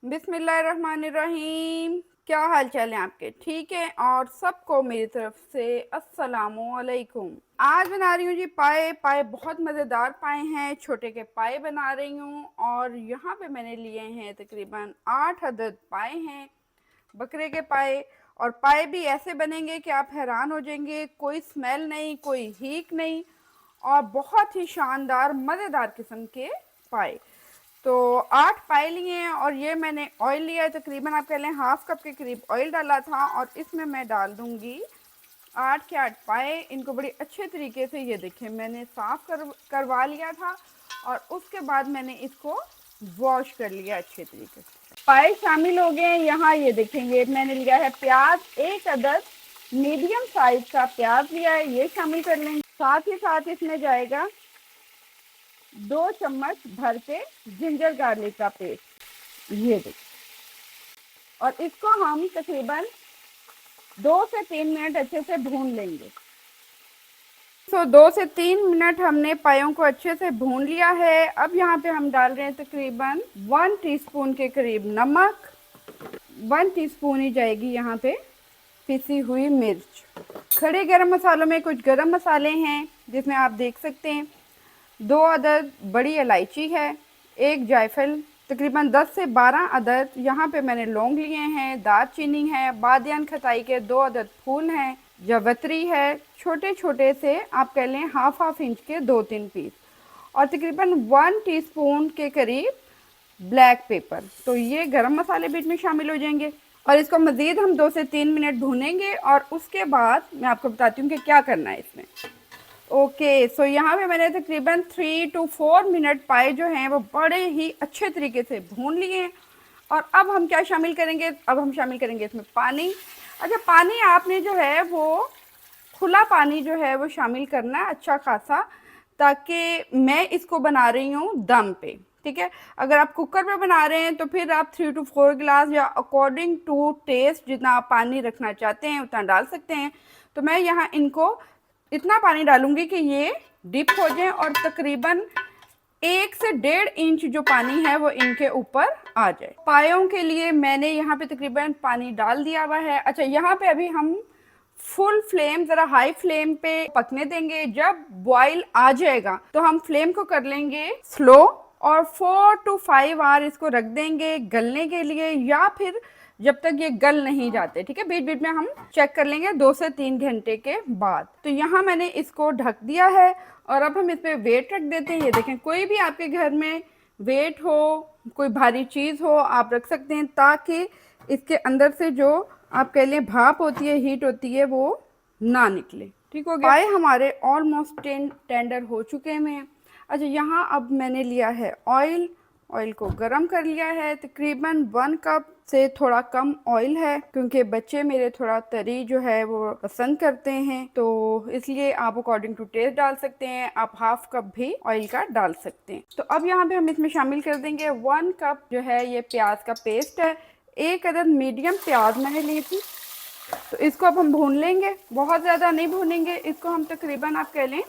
बिस्मिल्लाहिर्रहमानिर्रहीम। क्या हाल चाल है आपके? ठीक है। और सबको मेरी तरफ से अस्सलामुअलैकुम। आज बना रही हूँ जी पाए। पाए बहुत मज़ेदार पाए हैं, छोटे के पाए बना रही हूँ। और यहाँ पे मैंने लिए हैं तकरीबन 8 अदद पाए हैं, बकरे के पाए। और पाए भी ऐसे बनेंगे कि आप हैरान हो जाएंगे, कोई स्मेल नहीं, कोई हीक नहीं, और बहुत ही शानदार मज़ेदार किस्म के पाए। तो 8 पाए लिए हैं। और ये मैंने ऑयल लिया है, तकरीबन आप कह लें हाफ कप के करीब ऑयल डाला था। और इसमें मैं डाल दूंगी 8 के 8 पाए। इनको बड़ी अच्छे तरीके से, ये देखें, मैंने साफ करवा लिया था। और उसके बाद मैंने इसको वॉश कर लिया अच्छे तरीके से। पाए शामिल हो गए हैं यहाँ। ये देखें, ये मैंने लिया है प्याज, एक अदद मीडियम साइज का प्याज लिया है, ये शामिल कर लेंगे। साथ ही साथ इसमें जाएगा 2 चम्मच भर के जिंजर गार्लिक का पेस्ट, ये देखिए। और इसको हम तकरीबन 2 से 3 मिनट अच्छे से भून लेंगे। 2 से 3 मिनट हमने पायों को अच्छे से भून लिया है। अब यहाँ पे हम डाल रहे हैं तकरीबन 1 टीस्पून के करीब नमक, 1 टीस्पून ही जाएगी यहाँ पे पिसी हुई मिर्च। खड़े गरम मसालों में कुछ गरम मसाले हैं, जिसमें आप देख सकते हैं 2 अदद बड़ी इलायची है, 1 जायफल, तकरीबन 10 से 12 अदद यहाँ पे मैंने लौंग लिए हैं, दालचीनी है, बादियान खताई के 2 अदद फूल हैं, जावित्री है, छोटे छोटे से आप कह लें हाफ इंच के 2-3 पीस, और तकरीबन 1 टीस्पून के करीब ब्लैक पेपर। तो ये गरम मसाले बीच में शामिल हो जाएंगे। और इसको मज़ीद हम 2 से 3 मिनट भूनेंगे। और उसके बाद मैं आपको बताती हूँ कि क्या करना है इसमें। ओके, सो यहाँ पे मैंने तकरीबन 3 to 4 मिनट पाए जो हैं वो बड़े ही अच्छे तरीके से भून लिए हैं। और अब हम क्या शामिल करेंगे? अब हम शामिल करेंगे इसमें पानी। अच्छा, पानी आपने जो है वो खुला पानी जो है वो शामिल करना है अच्छा खासा, ताकि मैं इसको बना रही हूँ दम पे, ठीक है। अगर आप कुकर पे बना रहे हैं तो फिर आप 3 to 4 गिलास या अकॉर्डिंग टू टेस्ट जितना आप पानी रखना चाहते हैं उतना डाल सकते हैं। तो मैं यहाँ इनको इतना पानी डालूंगी कि ये डिप हो जाए, और तकरीबन 1 से 1.5 इंच जो पानी है वो इनके ऊपर आ जाए। पायों के लिए मैंने यहाँ पे तकरीबन पानी डाल दिया हुआ है। अच्छा, यहाँ पे अभी हम फुल फ्लेम, जरा हाई फ्लेम पे पकने देंगे। जब बॉईल आ जाएगा तो हम फ्लेम को कर लेंगे स्लो, और 4 to 5 आवर इसको रख देंगे गलने के लिए, या फिर जब तक ये गल नहीं जाते, ठीक है। बीच बीच में हम चेक कर लेंगे 2 से 3 घंटे के बाद। तो यहाँ मैंने इसको ढक दिया है। और अब हम इस पर वेट रख देते हैं। ये देखें, कोई भी आपके घर में वेट हो, कोई भारी चीज़ हो, आप रख सकते हैं, ताकि इसके अंदर से जो आप कह लें भाप होती है, हीट होती है, वो ना निकले। ठीक हो गया। पाए हमारे ऑलमोस्ट टेंडर हो चुके हैं। अच्छा, यहाँ अब मैंने लिया है ऑयल। ऑयल को गरम कर लिया है, तकरीबन 1 कप से थोड़ा कम ऑयल है, क्योंकि बच्चे मेरे थोड़ा तरी जो है वो पसंद करते हैं, तो इसलिए आप अकॉर्डिंग टू टेस्ट डाल सकते हैं। आप हाफ कप भी ऑयल का डाल सकते हैं। तो अब यहाँ पे हम इसमें शामिल कर देंगे 1 कप जो है ये प्याज का पेस्ट है। 1 अदद मीडियम प्याज मैंने ली थी। तो इसको अब हम भून लेंगे, बहुत ज़्यादा नहीं भूनेंगे इसको। हम तकरीबन आप कह लें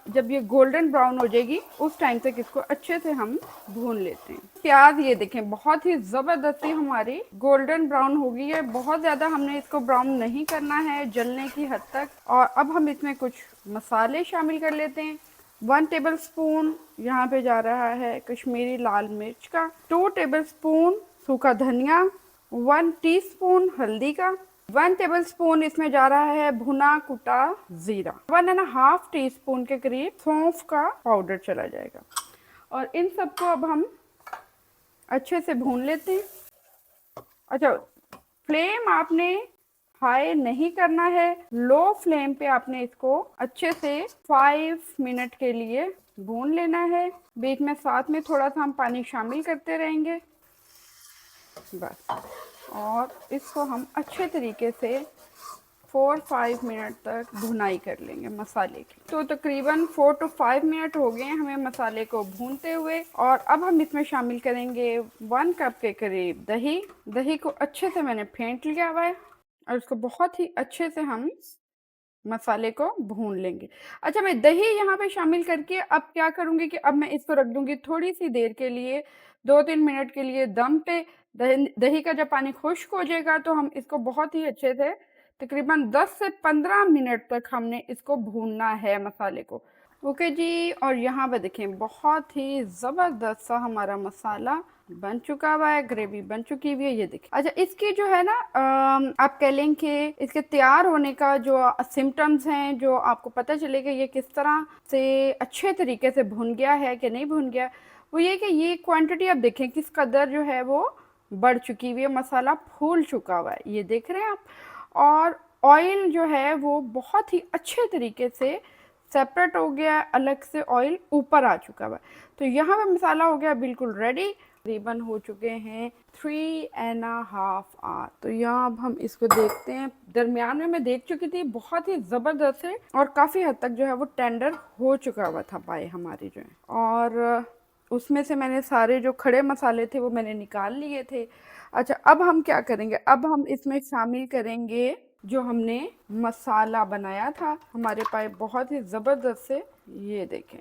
जब ये गोल्डन ब्राउन हो जाएगी उस टाइम तक इसको अच्छे से हम भून लेते हैं। प्याज ये देखें बहुत ही ज़बरदस्ती हमारी गोल्डन ब्राउन हो गई है। बहुत ज़्यादा हमने इसको ब्राउन नहीं करना है, जलने की हद तक। और अब हम इसमें कुछ मसाले शामिल कर लेते हैं। 1 टेबल स्पून यहाँ पे जा रहा है कश्मीरी लाल मिर्च का, 2 टेबल स्पून सूखा धनिया, 1 टीस्पून हल्दी का, 1 टेबल स्पून इसमें जा रहा है भुना कुटा जीरा, 1.5 टीस्पून के करीब सौंफ का पाउडर चला जाएगा। और इन सबको अब हम अच्छे से भून लेते हैं। अच्छा, फ्लेम आपने हाई नहीं करना है, लो फ्लेम पे आपने इसको अच्छे से 5 मिनट के लिए भून लेना है। बीच में साथ में थोड़ा सा हम पानी शामिल करते रहेंगे, बस। और इसको हम अच्छे तरीके से 4-5 मिनट तक भुनाई कर लेंगे मसाले की। तो तकरीबन 4 to 5 मिनट हो गए हमें मसाले को भूनते हुए। और अब हम इसमें शामिल करेंगे 1 कप के करीब दही। दही को अच्छे से मैंने फेंट लिया हुआ है, और इसको बहुत ही अच्छे से हम मसाले को भून लेंगे। अच्छा, मैं दही यहाँ पे शामिल करके अब क्या करूँगी कि अब मैं इसको रख दूँगी थोड़ी सी देर के लिए, 2-3 मिनट के लिए दम पे, दही का जब पानी खुश्क हो जाएगा तो हम इसको बहुत ही अच्छे से तकरीबन 10 से 15 मिनट तक हमने इसको भूनना है मसाले को। ओके जी, और यहाँ पे देखें बहुत ही ज़बरदस्त सा हमारा मसाला बन चुका हुआ है, ग्रेवी बन चुकी हुई है, ये देखिए। अच्छा, इसकी जो है ना आप कह लें कि इसके तैयार होने का जो सिम्टम्स हैं, जो आपको पता चलेगा ये किस तरह से अच्छे तरीके से भुन गया है कि नहीं भुन गया, वो ये कि ये क्वांटिटी आप देखें किस कदर जो है वो बढ़ चुकी हुई है, मसाला फूल चुका हुआ है, ये देख रहे हैं आप। और ऑयल जो है वो बहुत ही अच्छे तरीके से सेपरेट हो गया, अलग से ऑयल ऊपर आ चुका हुआ। तो यहाँ पे मसाला हो गया बिल्कुल रेडी। तकरीबन हो चुके हैं 3.5 आवर। तो यहाँ अब हम इसको देखते हैं। दरमियान में मैं देख चुकी थी, बहुत ही ज़बरदस्त है और काफ़ी हद तक जो है वो टेंडर हो चुका हुआ था पाए हमारे जो है। और उसमें से मैंने सारे जो खड़े मसाले थे वो मैंने निकाल लिए थे। अच्छा, अब हम क्या करेंगे, अब हम इसमें शामिल करेंगे जो हमने मसाला बनाया था हमारे पास बहुत ही ज़बरदस्त से, ये देखें।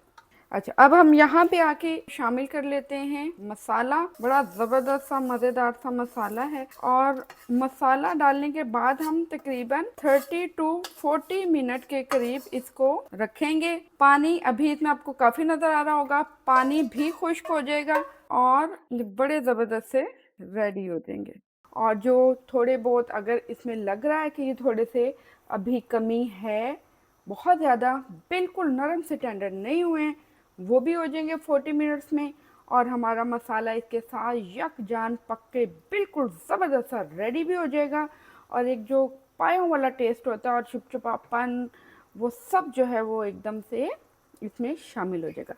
अच्छा, अब हम यहाँ पे आके शामिल कर लेते हैं मसाला। बड़ा ज़बरदस्त सा मज़ेदार सा मसाला है। और मसाला डालने के बाद हम तकरीबन 30 टू 40 मिनट के करीब इसको रखेंगे। पानी अभी इसमें आपको काफ़ी नज़र आ रहा होगा, पानी भी खुश्क हो जाएगा और बड़े ज़बरदस्त से रेडी हो जाएंगे। और जो थोड़े बहुत अगर इसमें लग रहा है कि ये थोड़े से अभी कमी है, बहुत ज़्यादा बिल्कुल नरम से टेंडर नहीं हुए हैं, वो भी हो जाएंगे 40 मिनट्स में। और हमारा मसाला इसके साथ यकजान पक के बिल्कुल ज़बरदस्त सा रेडी भी हो जाएगा। और एक जो पायों वाला टेस्ट होता है और चिपचिपापन, वो सब जो है वो एकदम से इसमें शामिल हो जाएगा।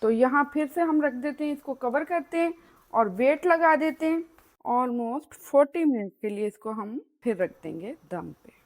तो यहाँ फिर से हम रख देते हैं, इसको कवर करते हैं और वेट लगा देते हैं। ऑलमोस्ट 40 मिनट के लिए इसको हम फिर रख देंगे दम पे।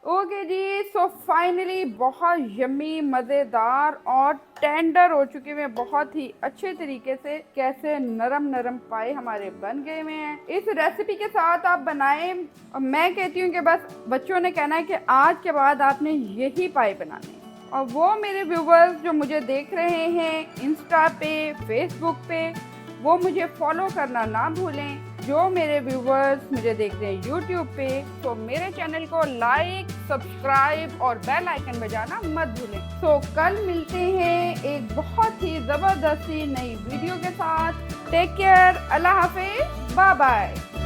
ओके जी, सो फाइनली बहुत यम्मी, मज़ेदार और टेंडर हो चुके हुए, बहुत ही अच्छे तरीके से कैसे नरम नरम पाए हमारे बन गए हुए हैं। इस रेसिपी के साथ आप बनाएं। मैं कहती हूँ कि बस बच्चों ने कहना है कि आज के बाद आपने यही पाए बनाने। और वो मेरे व्यूवर्स जो मुझे देख रहे हैं इंस्टा पे, फेसबुक पे, वो मुझे फॉलो करना ना भूलें। जो मेरे व्यूवर्स मुझे देख रहे हैं यूट्यूब पे, तो मेरे चैनल को लाइक, सब्सक्राइब और बेल आइकन बजाना मत भूलें। तो कल मिलते हैं एक बहुत ही ज़बरदस्त नई वीडियो के साथ। टेक केयर, अल्लाह हाफिज़, बाय बाय।